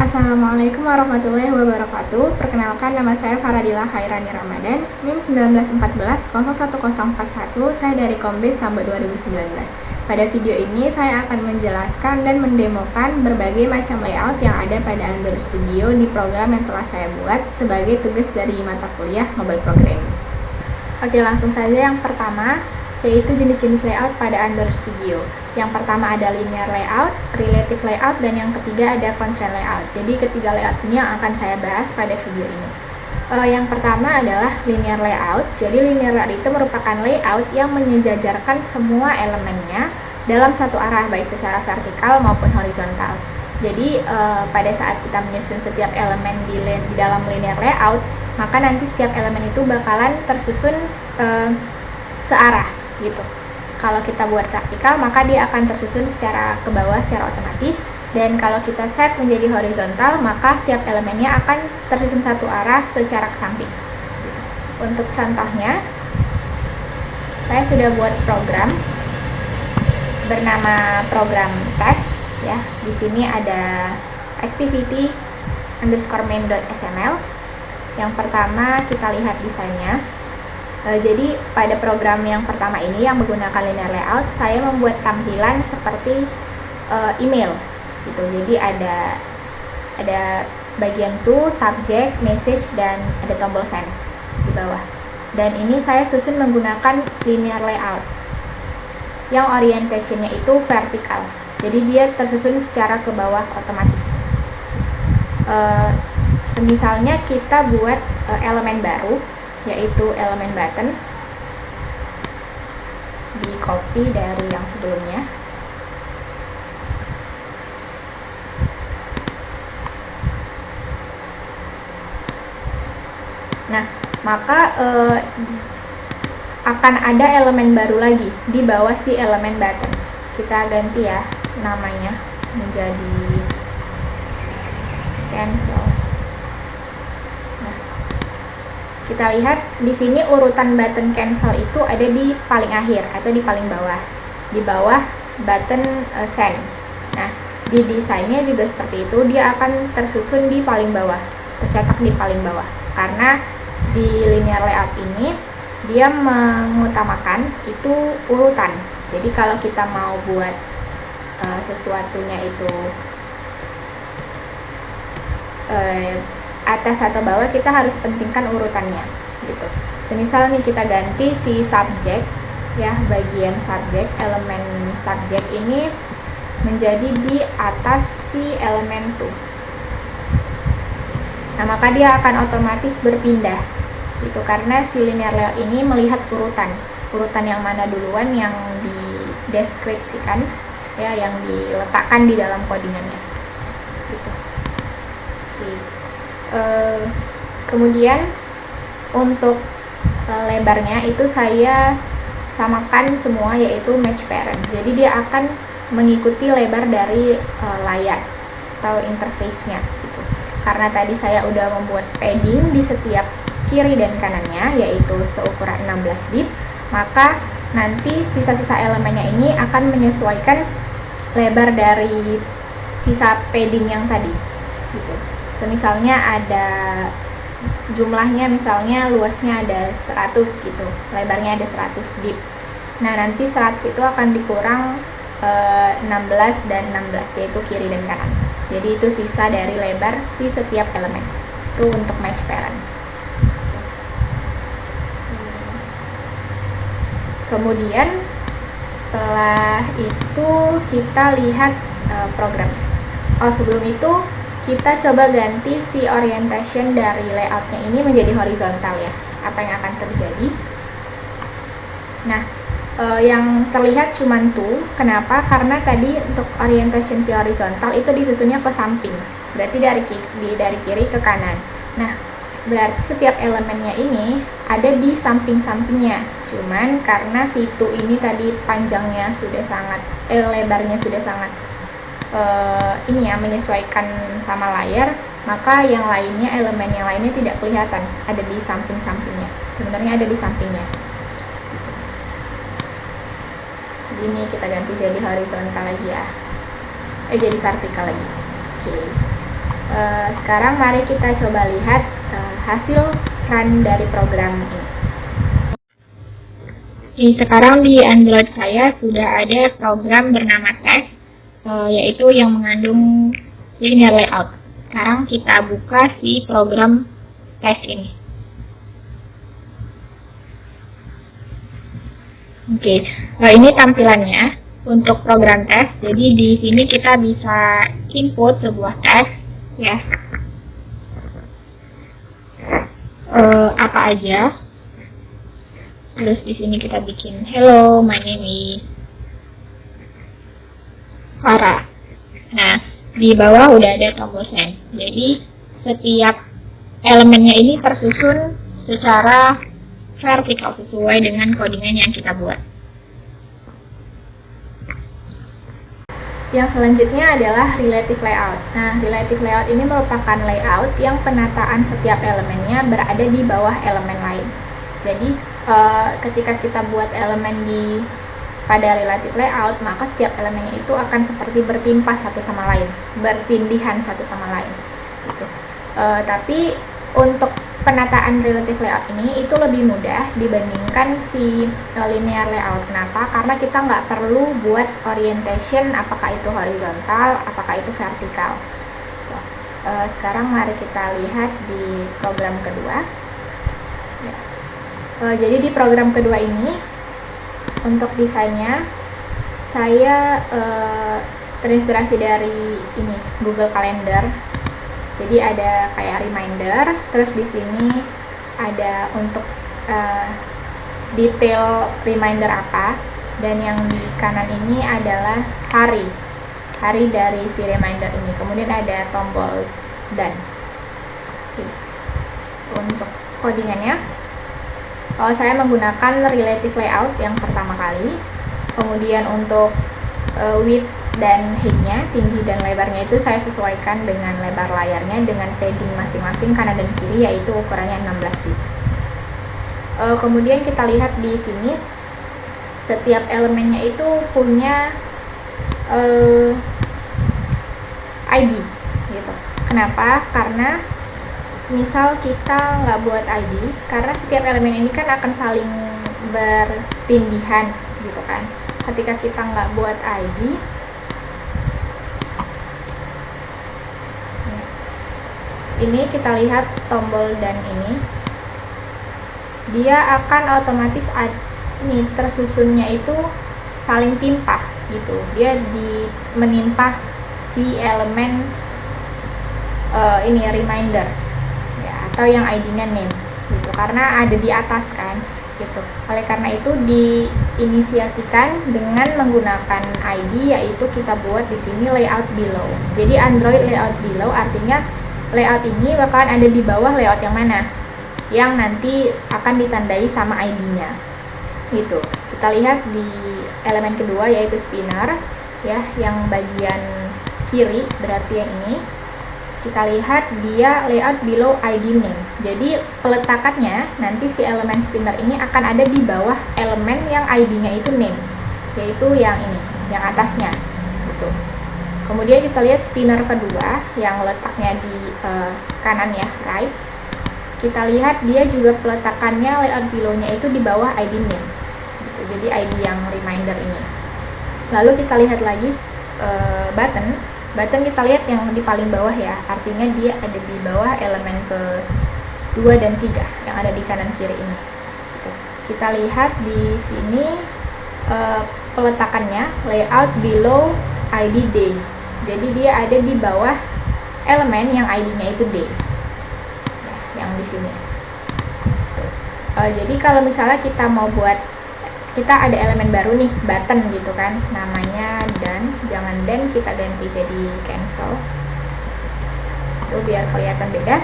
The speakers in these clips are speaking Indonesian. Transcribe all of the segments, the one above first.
Assalamualaikum warahmatullahi wabarakatuh. Perkenalkan, nama saya Faradila Khairani Ramadan, NIM 1914-0141. Saya dari Kombes Tambah 2019. Pada video ini saya akan menjelaskan dan mendemokan berbagai macam layout yang ada pada Android Studio di program yang telah saya buat sebagai tugas dari mata kuliah Mobile Programming. Oke, langsung saja. Yang pertama yaitu jenis-jenis layout pada Android Studio. Yang pertama ada linear layout, relative layout, dan yang ketiga ada constraint layout. Jadi ketiga layout ini yang akan saya bahas pada video ini. Yang pertama adalah linear layout. Jadi linear layout itu merupakan layout yang menyejajarkan semua elemennya dalam satu arah, baik secara vertikal maupun horizontal. Jadi pada saat kita menyusun setiap elemen di dalam linear layout, maka nanti setiap elemen itu bakalan tersusun searah gitu. Kalau kita buat vertikal, maka dia akan tersusun secara ke bawah secara otomatis, dan kalau kita set menjadi horizontal, maka setiap elemennya akan tersusun satu arah secara ke samping. Untuk contohnya, saya sudah buat program bernama program test ya. Di sini ada activity underscore main.sml. Yang pertama kita lihat desainnya. Jadi pada program yang pertama ini yang menggunakan linear layout, saya membuat tampilan seperti email gitu. Jadi ada bagian to, subject, message, dan ada tombol send di bawah. Dan ini saya susun menggunakan linear layout yang orientationnya itu vertikal. Jadi dia tersusun secara ke bawah otomatis. Semisalnya kita buat elemen baru, yaitu elemen button, di copy dari yang sebelumnya. Nah, maka akan ada elemen baru lagi di bawah si elemen button. Kita ganti ya namanya menjadi cancel. Kita lihat di sini urutan button cancel itu ada di paling akhir atau di paling bawah, di bawah button send. Nah, di desainnya juga seperti itu, dia akan tersusun di paling bawah, tercetak di paling bawah. Karena di linear layout ini dia mengutamakan itu urutan. Jadi kalau kita mau buat sesuatunya itu atas atau bawah, kita harus pentingkan urutannya gitu. Semisal nih kita ganti si subject ya, bagian subject, elemen subject ini menjadi di atas si elemen to. Nah, maka dia akan otomatis berpindah gitu, karena si linear layout ini melihat urutan yang mana duluan yang dideskripsikan ya, yang diletakkan di dalam codingannya gitu. Kemudian untuk lebarnya itu saya samakan semua, yaitu match parent. Jadi dia akan mengikuti lebar dari layar atau interface-nya gitu. Karena tadi saya udah membuat padding di setiap kiri dan kanannya, yaitu seukuran 16 bit, maka nanti sisa-sisa elemennya ini akan menyesuaikan lebar dari sisa padding yang tadi gitu. Misalnya ada jumlahnya, misalnya luasnya ada 100 gitu, lebarnya ada 100 dip. Nah, nanti 100 itu akan dikurang 16 dan 16, yaitu kiri dan kanan. Jadi itu sisa dari lebar si setiap elemen. Itu untuk match parent. Kemudian setelah itu kita lihat program. Sebelum itu kita coba ganti si orientation dari layoutnya ini menjadi horizontal ya. Apa yang akan terjadi? Nah, yang terlihat cuma tuh. Kenapa? Karena tadi untuk orientation si horizontal itu disusunnya ke samping. Berarti dari kiri ke kanan. Nah, berarti setiap elemennya ini ada di samping-sampingnya. Cuman karena si to ini tadi panjangnya sudah sangat, lebarnya sudah sangat ini ya, menyesuaikan sama layar, maka yang lainnya, elemen yang lainnya tidak kelihatan ada di samping-sampingnya. Sebenarnya ada di sampingnya. Ini kita ganti jadi horizontal lagi ya, jadi vertikal lagi. Oke. Sekarang mari kita coba lihat hasil run dari program ini. Sekarang di Android saya sudah ada program bernama Test, yaitu yang mengandung linear layout. Sekarang kita buka si program Test ini. Oke, ini tampilannya untuk program tes. Jadi di sini kita bisa input sebuah tes, ya. Apa aja. Terus di sini kita bikin hello, my name is Farah. Nah, di bawah udah ada tombol send. Jadi setiap elemennya ini tersusun secara vertikal sesuai dengan codingan yang kita buat. Yang selanjutnya adalah relative layout. Nah, relative layout ini merupakan layout yang penataan setiap elemennya berada di bawah elemen lain. Jadi, ketika kita buat elemen pada relative layout, maka setiap elemennya itu akan seperti bertimpa satu sama lain, bertindihan satu sama lain. Gitu. Tapi untuk penataan relative layout ini itu lebih mudah dibandingkan si linear layout. Kenapa? Karena kita nggak perlu buat orientation, apakah itu horizontal, apakah itu vertikal. Sekarang mari kita lihat di program kedua. Ya. Jadi di program kedua ini untuk desainnya saya terinspirasi dari ini Google Calendar. Jadi ada kayak reminder, terus di sini ada untuk detail reminder apa, dan yang di kanan ini adalah hari dari si reminder ini. Kemudian ada tombol dan. Untuk codingannya, saya menggunakan relative layout yang pertama kali. Kemudian untuk width dan height-nya, tinggi dan lebarnya itu saya sesuaikan dengan lebar layarnya dengan padding masing-masing kanan dan kiri, yaitu ukurannya 16 bit. Kemudian kita lihat di sini setiap elemennya itu punya ID gitu. Kenapa? Karena misal kita nggak buat ID, karena setiap elemen ini kan akan saling bertindihan gitu kan. Ketika kita nggak buat ID, ini kita lihat tombol dan ini, dia akan otomatis ini tersusunnya itu saling timpah gitu. Dia menimpa si elemen ini reminder ya, atau yang ID-nya name gitu, karena ada di atas kan gitu. Oleh karena itu diinisiasikan dengan menggunakan ID, yaitu kita buat di sini layout below. Jadi Android layout below artinya layout ini bakalan ada di bawah layout yang mana, yang nanti akan ditandai sama ID-nya gitu. Kita lihat di elemen kedua, yaitu spinner ya, yang bagian kiri berarti yang ini. Kita lihat dia layout below ID name. Jadi peletakannya nanti si elemen spinner ini akan ada di bawah elemen yang ID-nya itu name, yaitu yang ini, yang atasnya gitu. Kemudian kita lihat spinner kedua yang letaknya di kanan ya, right. Kita lihat dia juga peletakannya layout below-nya itu di bawah ID name gitu. Jadi ID yang reminder ini. Lalu kita lihat lagi button kita lihat yang di paling bawah ya, artinya dia ada di bawah elemen ke-2 dan 3 yang ada di kanan kiri ini gitu. Kita lihat di sini peletakannya layout below ID day. Jadi dia ada di bawah elemen yang ID-nya itu day ya, yang di sini. Jadi kalau misalnya kita mau buat, kita ada elemen baru nih, button gitu kan, namanya dan, jangan dan, kita ganti jadi cancel itu biar kelihatan beda.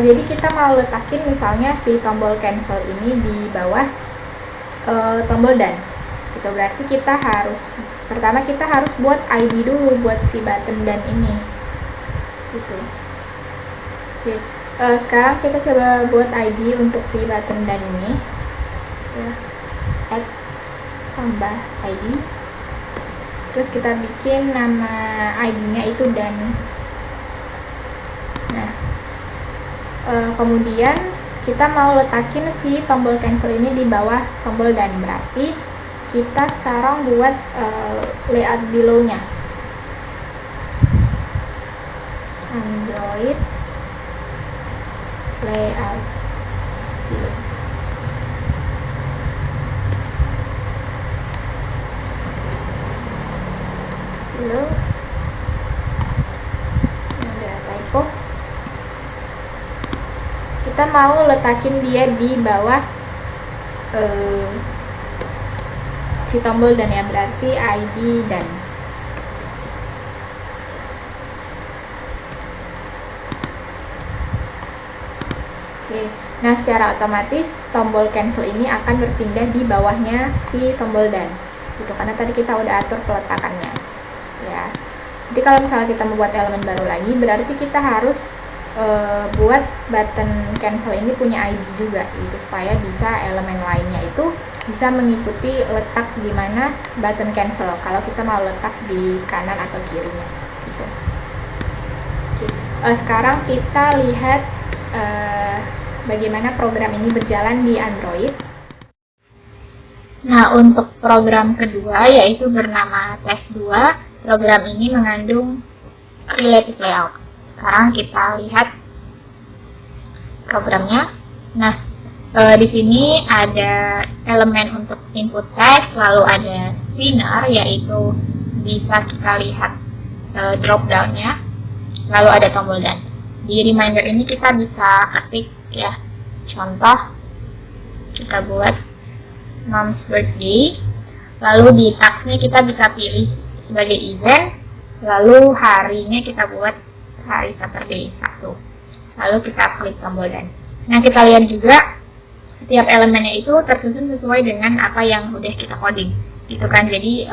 Jadi kita mau letakin misalnya si tombol cancel ini di bawah tombol dan itu, berarti kita harus pertama kita harus buat ID dulu buat si button dan ini gitu. Oke. Sekarang kita coba buat ID untuk si button dan ini ya. Add tambah ID, terus kita bikin nama ID-nya itu dan Kemudian kita mau letakin si tombol cancel ini di bawah tombol dan, berarti kita sekarang buat layout below-nya. Android layout below. Ada typo. Kita mau letakin dia di bawah si tombol dan, ya berarti ID dan. Oke, nah secara otomatis tombol cancel ini akan berpindah di bawahnya si tombol dan, gitu, karena tadi kita udah atur peletakannya, ya. Nanti kalau misalnya kita membuat elemen baru lagi, berarti kita harus buat button cancel ini punya ID juga, gitu, supaya bisa elemen lainnya itu bisa mengikuti letak di mana button cancel kalau kita mau letak di kanan atau kirinya, gitu. Oke. Sekarang kita lihat bagaimana program ini berjalan di Android. Nah, untuk program kedua yaitu bernama Test2, program ini mengandung relative layout. Sekarang kita lihat programnya. Nah, di sini ada elemen untuk input text, lalu ada spinner, yaitu bisa kita lihat drop down-nya, lalu ada tombol dan. Di reminder ini kita bisa ketik, ya, contoh kita buat mom's birthday, lalu di tasknya kita bisa pilih sebagai event, lalu harinya kita buat hari Saturday 1, lalu kita klik tombol dan. Nah, kita lihat juga setiap elemennya itu tersusun sesuai dengan apa yang udah kita coding, gitu kan. Jadi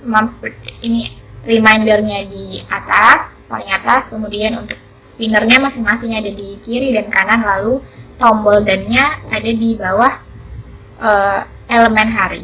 mom's birthday ini remindernya di atas, paling atas, kemudian untuk spinnernya masing-masing ada di kiri dan kanan, lalu tombol dan-nya ada di bawah elemen hari.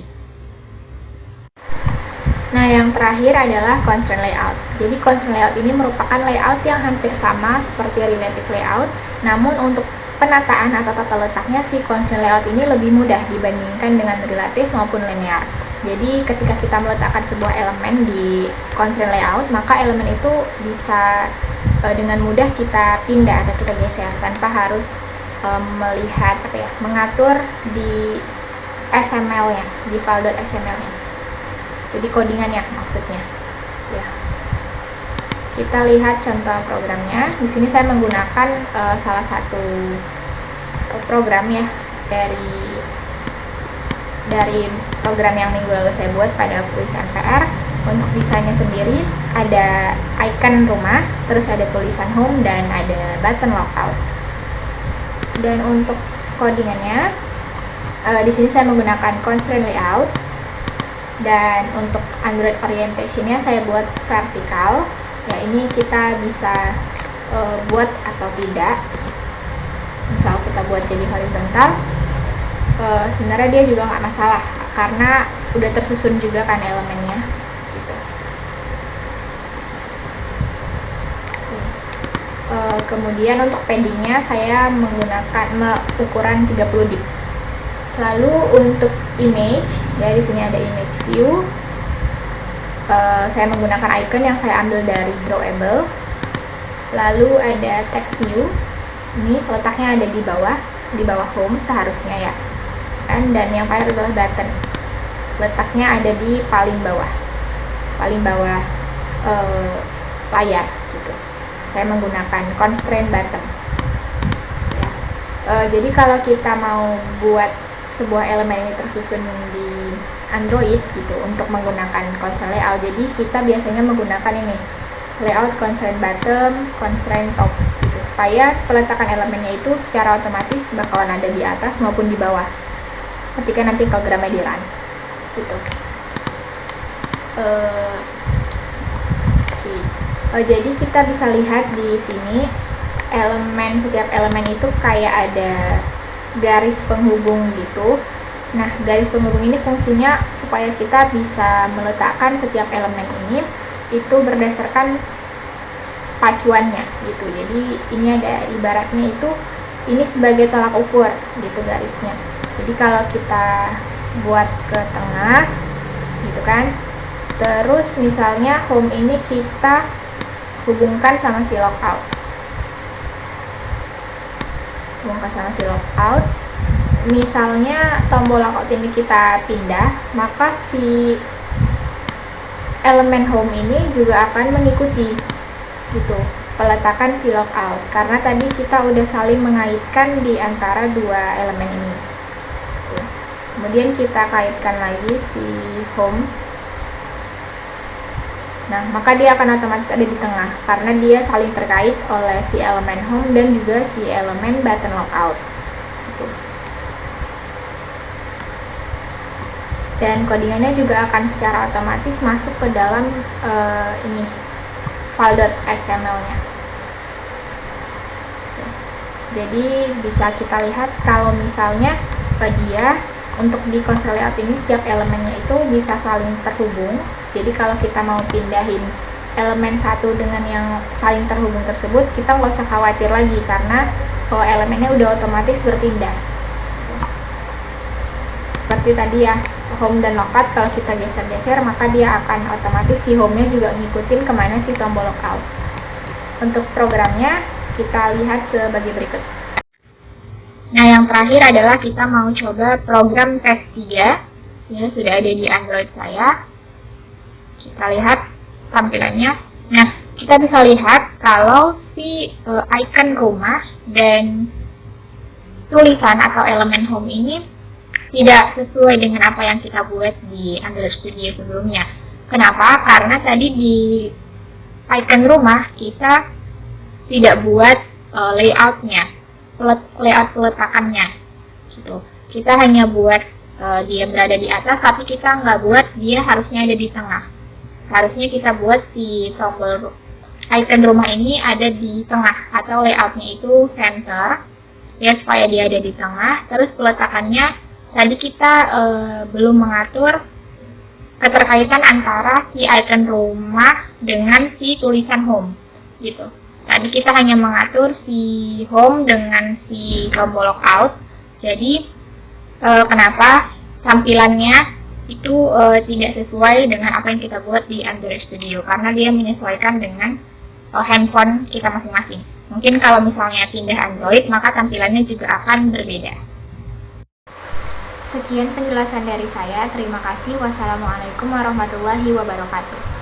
Nah, yang terakhir adalah constraint layout. Jadi constraint layout ini merupakan layout yang hampir sama seperti relative layout, namun untuk penataan atau tata letaknya si constraint layout ini lebih mudah dibandingkan dengan relative maupun linear. Jadi ketika kita meletakkan sebuah elemen di constraint layout, maka elemen itu bisa dengan mudah kita pindah atau kita geser tanpa harus melihat mengatur di XML-nya, di file.xml-nya. Jadi codingannya maksudnya. Ya. Kita lihat contoh programnya. Di sini saya menggunakan salah satu program, ya, dari program yang minggu lalu saya buat pada kuis MPR. Untuk desainnya sendiri ada icon rumah, terus ada tulisan home dan ada button lockout. Dan untuk codingannya di sini saya menggunakan constraint layout, dan untuk Android orientation-nya saya buat vertikal. Ya, ini kita bisa buat atau tidak. Misal kita buat jadi horizontal, sebenarnya dia juga nggak masalah karena udah tersusun juga kan elemennya, gitu. Kemudian untuk paddingnya saya menggunakan ukuran 30 dp. Lalu untuk image, ya, di sini ada image view. Saya menggunakan icon yang saya ambil dari drawable. Lalu ada text view. Ini letaknya ada di bawah home seharusnya, ya. Dan yang terakhir adalah button. Letaknya ada di paling bawah layar, gitu. Saya menggunakan constraint button. Ya. Jadi kalau kita mau buat sebuah elemen ini tersusun di Android, gitu, untuk menggunakan constraint layout, jadi kita biasanya menggunakan ini layout constraint bottom, constraint top, gitu, supaya peletakan elemennya itu secara otomatis bakalan ada di atas maupun di bawah ketika nanti programnya di run, gitu. Jadi kita bisa lihat di sini setiap elemen itu kayak ada garis penghubung, gitu. Nah, garis penghubung ini fungsinya supaya kita bisa meletakkan setiap elemen ini itu berdasarkan pacuannya, gitu. Jadi ini ada ibaratnya itu ini sebagai tolak ukur gitu garisnya. Jadi kalau kita buat ke tengah gitu kan, terus misalnya home ini kita hubungkan sama si logout, misalnya tombol logout ini kita pindah, maka si elemen home ini juga akan mengikuti gitu peletakan si logout, karena tadi kita udah saling mengaitkan di antara dua elemen ini. Kemudian kita kaitkan lagi si home. Nah, maka dia akan otomatis ada di tengah karena dia saling terkait oleh si elemen home dan juga si elemen button logout. Gitu. Dan codingannya juga akan secara otomatis masuk ke dalam ini file.xml-nya. Jadi bisa kita lihat kalau misalnya dia untuk di console layout ini setiap elemennya itu bisa saling terhubung. Jadi kalau kita mau pindahin elemen satu dengan yang saling terhubung tersebut, kita nggak usah khawatir lagi karena elemennya udah otomatis berpindah. Seperti tadi ya, home dan logout kalau kita geser-geser maka dia akan otomatis si home-nya juga ngikutin kemana si tombol logout. Untuk programnya kita lihat sebagai berikut. Nah, yang terakhir adalah kita mau coba program test 3. Ya, sudah ada di Android saya. Kita lihat tampilannya. Nah, kita bisa lihat kalau si icon rumah dan tulisan atau elemen home ini tidak sesuai dengan apa yang kita buat di Android Studio sebelumnya. Kenapa? Karena tadi di icon rumah kita tidak buat layout-nya, layout peletakannya gitu. Kita hanya buat dia berada di atas, tapi kita nggak buat dia harusnya ada di tengah. Harusnya kita buat si tombol icon rumah ini ada di tengah atau layout-nya itu center ya, supaya dia ada di tengah. Terus peletakannya tadi kita belum mengatur keterkaitan antara si icon rumah dengan si tulisan home gitu. Tadi kita hanya mengatur si home dengan si tombol logout. Jadi kenapa tampilannya itu tidak sesuai dengan apa yang kita buat di Android Studio, karena dia menyesuaikan dengan handphone kita masing-masing. Mungkin kalau misalnya pindah Android, maka tampilannya juga akan berbeda. Sekian penjelasan dari saya. Terima kasih. Wassalamualaikum warahmatullahi wabarakatuh.